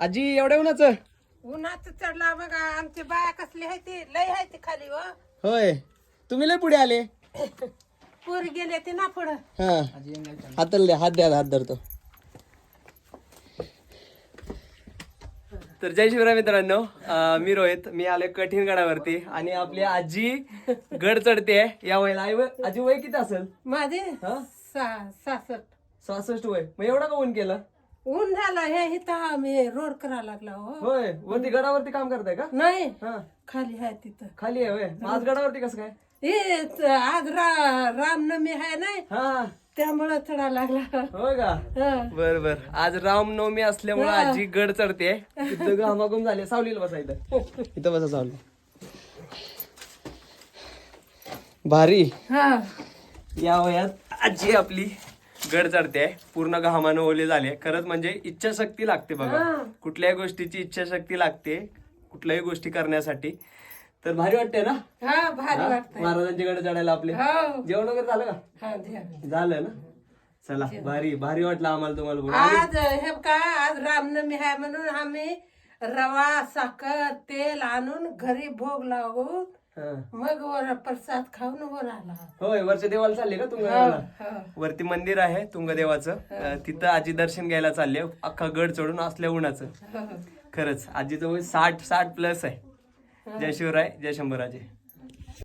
आजी एवढ्या उन्हाचं? उन्हात चढला बघा. आमची बाया कसली आहे ती लय आहे ती खाली व होय, तुम्ही लय पुढे आले. पूर गेले ते ना पुढं. हा, हाताला हात द्या, हात धरतो. तर जय शिवराय मित्रांनो, मी रोहित. मी आले कठीण गडावरती आणि आपली आजी गड चढते. या वयाला आजी वय किती असेल? माझे हा 66. 66 वय. मग एवढा का ऊन केलं? ऊन झालं हे इथं आम्ही रोड करायला लागला हो. होय, वरती गडावरती काम करताय का? नाही हा, खाली आहे तिथं. खाली आहे होय. मग आज गडावरती कसं काय? हे आज रामनवमी आहे नाही हा, त्यामुळं चढा लागला. होय का? हा. बर बर. आज रामनवमी असल्यामुळे आजी गड चढते. तिथं घामाघूम झाले. सावलीला बसायचं, इथं बसा सावली. भारी. हा या वयात आजी आपली गड चढते. पूर्ण घामानं ओले झाले. खरंच म्हणजे इच्छाशक्ती लागते बघा. कुठल्याही गोष्टीची इच्छाशक्ती लागते, कुठल्याही गोष्टी करण्यासाठी. तर भारी वाटते ना? हा भारी वाटतंय. महाराजांची गड चढायला आपले. हो. जेवण वगैरे झालं का? हा, द्या. झालं ना? चला, भारी भारी वाटलं आम्हाला तुम्हाला बघून. आज हे का आज रामनवमी आहे म्हणून आम्ही रवा साखर तेल आणून घरी भोग लावून हा. मग वर प्रसाद खाऊन वर आला. होय, वरच्या देवाला चालले का तुंगदेवाला? हो. वरती मंदिर आहे तुंगदेवाचं. तिथं आजी दर्शन घ्यायला चालले. अख्खा गड चढून असल्या उन्हाचं. हो. खरंच आजीचं वय 60 प्लस आहे. जय शिवराय, जय शंभूराजे.